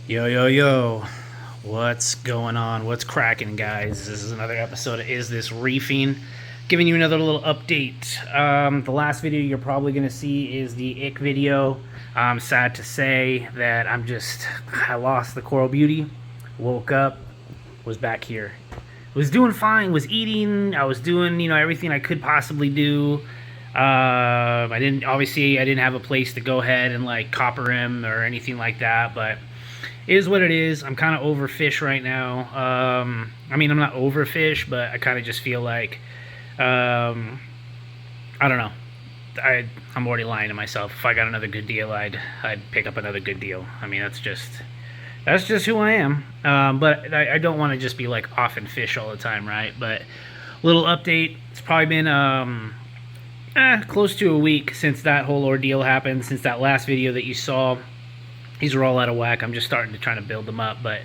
Yo, yo, yo. What's going on? What's cracking, guys? This is another episode of Is This Reefing? Giving you another little update. The last video you're probably going to see is the ick video. I'm sad to say that I lost the Coral Beauty. Woke up, was back here. Was doing fine, was eating, I was doing, everything I could possibly do. I didn't have a place to go ahead and like copper him or anything like that, but it is what it is. I'm kind of overfish right now. I'm not overfish, but I kind of just feel like, I don't know. I'm already lying to myself. If I got another good deal, I'd pick up another good deal. I mean, that's just who I am. But I don't want to just be like off and fish all the time, right? But little update. It's probably been close to a week since that whole ordeal happened. Since that last video that you saw. These are all out of whack. I'm just starting to try to build them up, but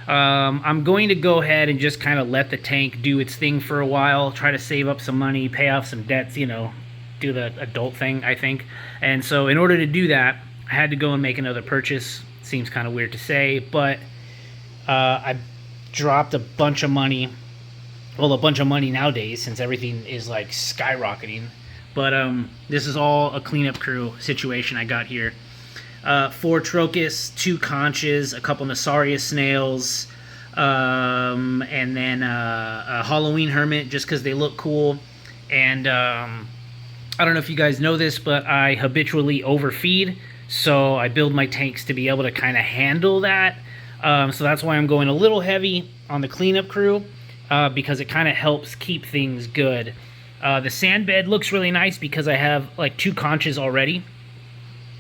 I'm going to go ahead and just kind of let the tank do its thing for a while, try to save up some money, pay off some debts, do the adult thing, I think. And so in order to do that, I had to go and make another purchase. Seems kind of weird to say, but I dropped a bunch of money. Well, a bunch of money nowadays since everything is like skyrocketing. But this is all a cleanup crew situation I got here. 4 Trochus, 2 conches, a couple Nasarius snails, and then a Halloween hermit just because they look cool. And I don't know if you guys know this, but I habitually overfeed, so I build my tanks to be able to kind of handle that. So that's why I'm going a little heavy on the cleanup crew because it kind of helps keep things good. The sand bed looks really nice because I have like 2 conches already.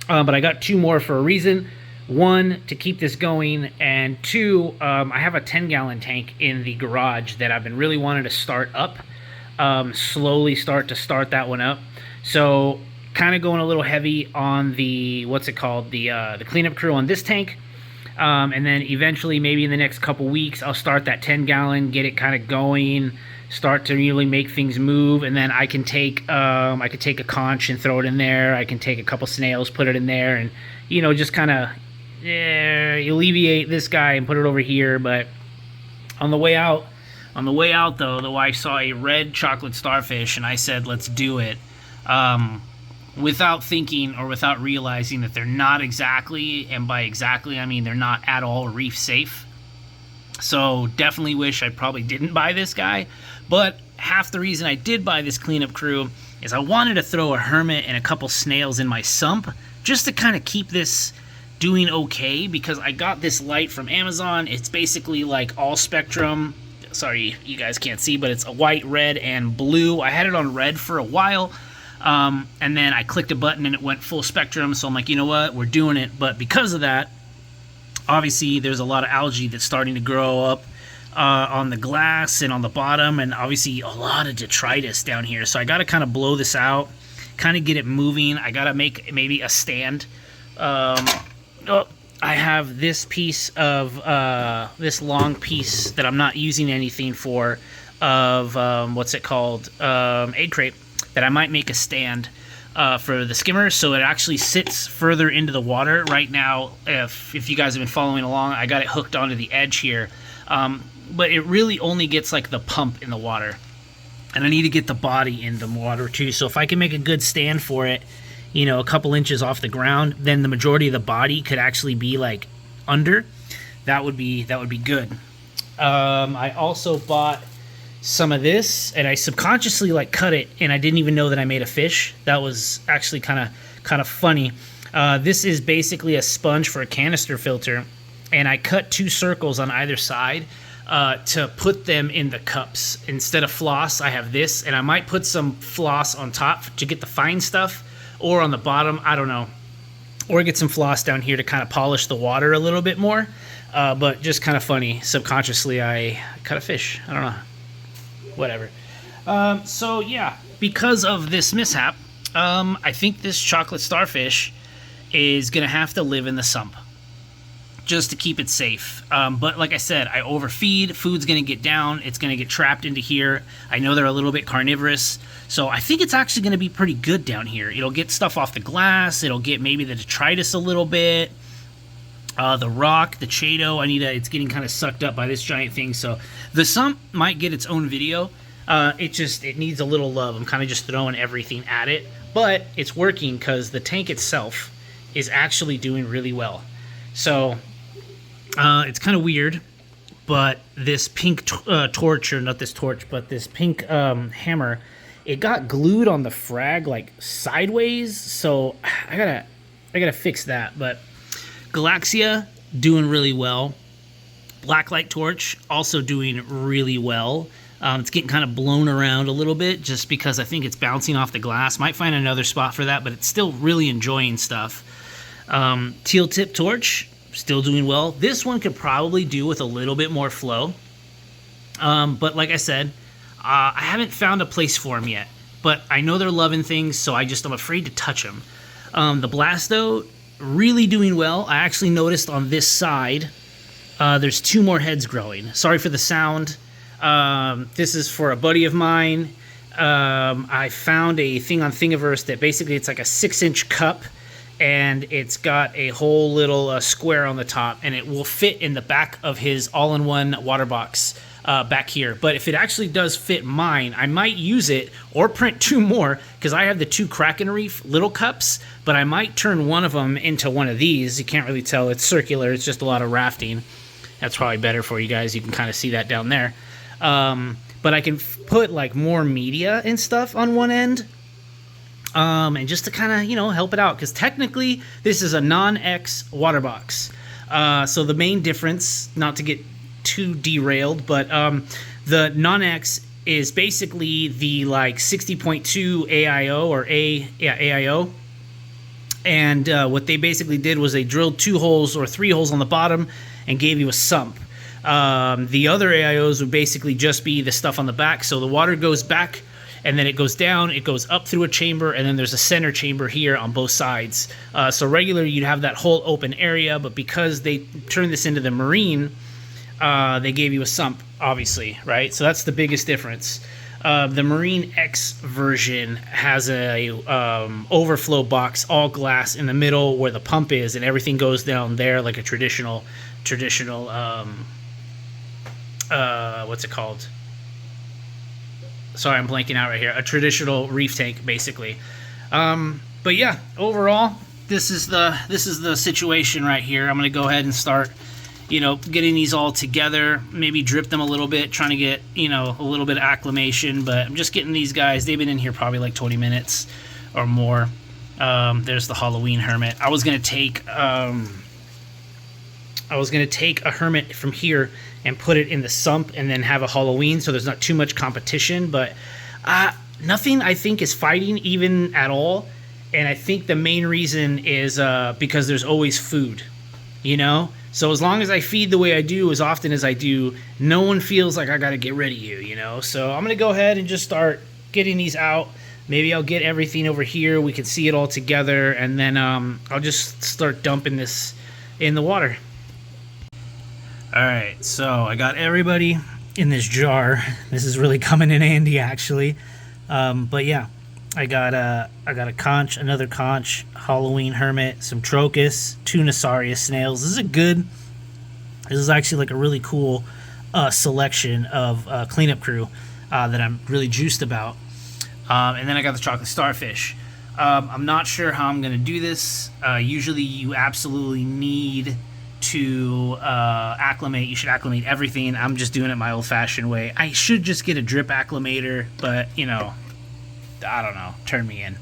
But I got 2 more for a reason. 1, to keep this going, and 2, I have a 10-gallon tank in the garage that I've been really wanting to start up. Slowly start that one up. So kind of going a little heavy on the, the cleanup crew on this tank. And then eventually, maybe in the next couple weeks, I'll start that 10-gallon, get it kind of going, start to really make things move, and then I can take a conch and throw it in there. I can take a couple snails, put it in there, and just kind of alleviate this guy and put it over here. But on the way out though, the wife saw a red chocolate starfish, and I said, let's do it. Without thinking or without realizing that they're not exactly, and by exactly I mean they're not at all reef safe. So definitely wish I probably didn't buy this guy. But half the reason I did buy this cleanup crew is I wanted to throw a hermit and a couple snails in my sump just to kind of keep this doing okay, because I got this light from Amazon. It's basically like all spectrum. Sorry, you guys can't see, but it's a white, red, and blue. I had it on red for a while, and then I clicked a button and it went full spectrum. So I'm like, you know what, we're doing it. But because of that, obviously there's a lot of algae that's starting to grow up on the glass and on the bottom, and obviously a lot of detritus down here. So I got to kind of blow this out, kind of get it moving. I got to make maybe a stand. I have this piece of this long piece that I'm not using anything for of egg crate, that I might make a stand for the skimmer, so it actually sits further into the water. Right now, if you guys have been following along, I got it hooked onto the edge here, but it really only gets like the pump in the water, and I need to get the body in the water too. So if I can make a good stand for it, a couple inches off the ground, then the majority of the body could actually be like under. That would be good. I also bought some of this, and I subconsciously like cut it, and I didn't even know that I made a fish. That was actually kind of funny. This is basically a sponge for a canister filter, and I cut 2 circles on either side to put them in the cups. Instead of floss, I have this, and I might put some floss on top to get the fine stuff, or on the bottom, I don't know, or get some floss down here to kind of polish the water a little bit more. But just kind of funny, subconsciously I cut a fish. I don't know, whatever. So yeah, because of this mishap, I think this chocolate starfish is gonna have to live in the sump just to keep it safe. But like I said, I overfeed, food's gonna get down, it's gonna get trapped into here. I know they're a little bit carnivorous, so I think it's actually gonna be pretty good down here. It'll get stuff off the glass, it'll get maybe the detritus a little bit, The rock, the Chaeto, it's getting kind of sucked up by this giant thing. So the sump might get its own video. It needs a little love. I'm kind of just throwing everything at it, but it's working because the tank itself is actually doing really well. So it's kind of weird, but this pink torch, or not this torch, but this pink hammer, it got glued on the frag like sideways. So I gotta fix that. But Galaxia doing really well. Blacklight torch also doing really well. It's getting kind of blown around a little bit just because I think it's bouncing off the glass. Might find another spot for that, but it's still really enjoying stuff. Teal tip torch, still doing well. This one could probably do with a little bit more flow. But like I said, I haven't found a place for them yet. But I know they're loving things, so I'm afraid to touch them. The Blasto, really doing well. I actually noticed on this side, there's 2 more heads growing. Sorry for the sound. This is for a buddy of mine. I found a thing on Thingiverse that basically it's like a 6-inch cup, and it's got a whole little square on the top, and it will fit in the back of his all-in-one water box back here. But if it actually does fit mine, I might use it or print 2 more, because I have the 2 Kraken Reef little cups, but I might turn one of them into one of these. You can't really tell. It's circular. It's just a lot of rafting. That's probably better for you guys. You can kind of see that down there. But I can put like more media and stuff on one end, and just to kind of, help it out, because technically this is a non-X water box. So the main difference, not to get too derailed, but the non-X is basically the like 60.2 AIO or AIO. And what they basically did was they drilled 2 holes or 3 holes on the bottom and gave you a sump. The other AIOs would basically just be the stuff on the back. So the water goes back, and then it goes down, it goes up through a chamber, and then there's a center chamber here on both sides. So regularly you'd have that whole open area, but because they turned this into the marine, they gave you a sump, obviously, right? So that's the biggest difference. The Marine X version has a overflow box, all glass in the middle where the pump is, and everything goes down there like a traditional what's it called? Sorry, I'm blanking out right here. A traditional reef tank, basically. But yeah, overall, this is the situation right here. I'm gonna go ahead and start, getting these all together. Maybe drip them a little bit, trying to get, a little bit of acclimation. But I'm just getting these guys. They've been in here probably like 20 minutes or more. There's the Halloween hermit. I was gonna take a hermit from here and put it in the sump and then have a Halloween, so there's not too much competition. But nothing, I think, is fighting even at all. And I think the main reason is because there's always food, So as long as I feed the way I do, as often as I do, no one feels like I got to get rid of you, So I'm going to go ahead and just start getting these out. Maybe I'll get everything over here. We can see it all together. And then I'll just start dumping this in the water. Alright, so I got everybody in this jar. This is really coming in handy, actually. But yeah, I got a conch, another conch, Halloween hermit, some Trochus, 2 Nasarius snails. This is actually like a really cool selection of cleanup crew that I'm really juiced about. And then I got the chocolate starfish. I'm not sure how I'm going to do this. Usually you absolutely need to acclimate. You should acclimate everything. I'm just doing it my old-fashioned way. I should just get a drip acclimator, but I don't know, turn me in.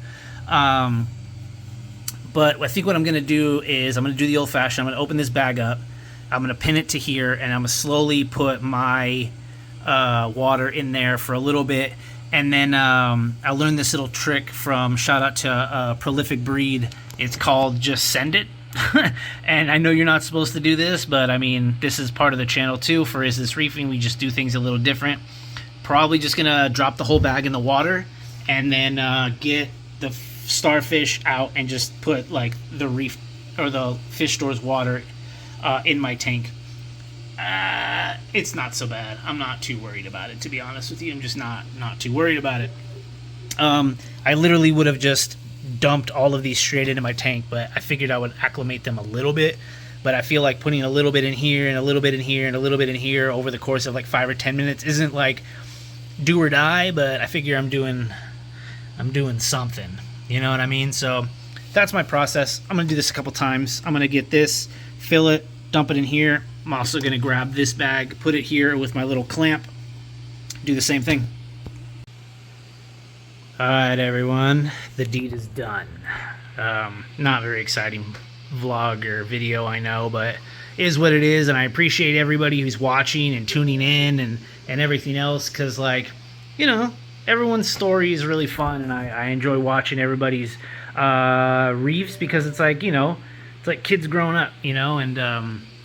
But I think what I'm gonna do is I'm gonna do the old-fashioned. I'm gonna open this bag up, I'm gonna pin it to here, and I'm gonna slowly put my water in there for a little bit. And then I learned this little trick from, shout out to Prolific Breed. It's called Just Send It. And I know you're not supposed to do this, but I mean, this is part of the channel too. For Is This Reefing, we just do things a little different. Probably just gonna drop the whole bag in the water, and then get the starfish out and just put like the reef or the fish store's water in my tank. It's not so bad. I'm not too worried about it, to be honest with you. I'm just not too worried about it. I literally would have just dumped all of these straight into my tank, but I figured I would acclimate them a little bit but I feel like putting a little bit in here and a little bit in here and a little bit in here over the course of like 5 or 10 minutes isn't like do or die, but I figure I'm doing something. You know what I mean? So that's my process. I'm gonna do this a couple times. I'm gonna get this, fill it, dump it in here. I'm also gonna grab this bag, put it here with my little clamp, do the same thing. Alright everyone, the deed is done. Not very exciting vlog or video, I know, but it is what it is, and I appreciate everybody who's watching and tuning in and everything else, because, like, you know, everyone's story is really fun, and I enjoy watching everybody's reefs, because it's like, you know, it's like kids growing up, you know, and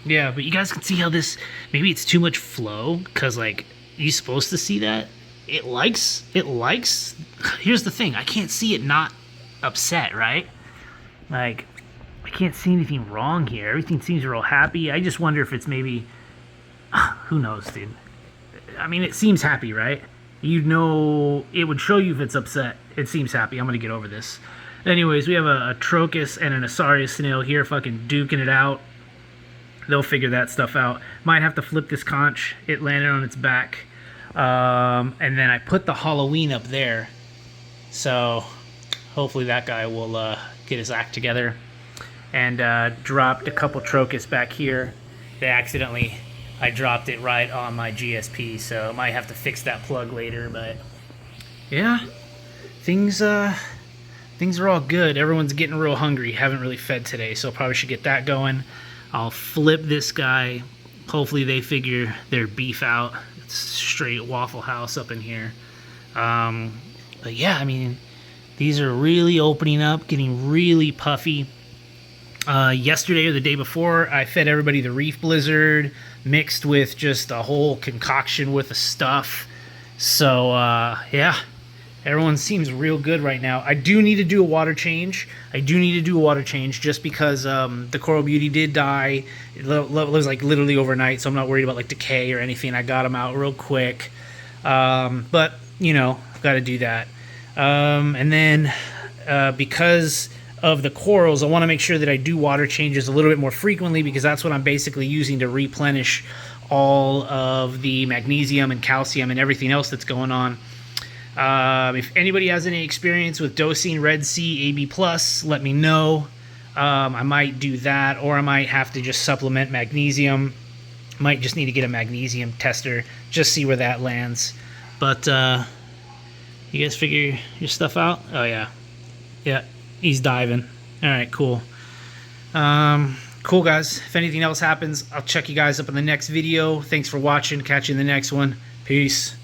yeah, but you guys can see how this, maybe it's too much flow, because, like, you supposed to see that? It likes, here's the thing, I can't see it not upset, right? Like, I can't see anything wrong here. Everything seems real happy. I just wonder if it's maybe, who knows, dude. I mean, it seems happy, right? You know, it would show you if it's upset. It seems happy. I'm gonna get over this. Anyways, we have a Trochus and an Asarius snail here fucking duking it out. They'll figure that stuff out. Might have to flip this conch. It landed on its back. And then I put the Halloween up there. So hopefully that guy will get his act together. And dropped a couple Trochus back here. I dropped it right on my GSP, so I might have to fix that plug later, but yeah, things are all good. Everyone's getting real hungry. Haven't really fed today, so probably should get that going. I'll flip this guy. Hopefully they figure their beef out. It's straight Waffle House up in here. But yeah, I mean, these are really opening up, getting really puffy. Yesterday or the day before, I fed everybody the Reef Blizzard mixed with just a whole concoction with the stuff. So yeah, everyone seems real good right now. I do need to do a water change. Just because the Coral Beauty did die. It was like literally overnight, so I'm not worried about like decay or anything. I got them out real quick. But you know, I've got to do that. And then because of the corals, I want to make sure that I do water changes a little bit more frequently, because that's what I'm basically using to replenish all of the magnesium and calcium and everything else that's going on. If anybody has any experience with dosing Red Sea AB+, let me know. I might do that, or I might have to just supplement magnesium. Might just need to get a magnesium tester, just see where that lands. But you guys figure your stuff out? Oh yeah. Yeah. He's diving. All right, cool. Cool, guys. If anything else happens, I'll check you guys up in the next video. Thanks for watching. Catch you in the next one. Peace.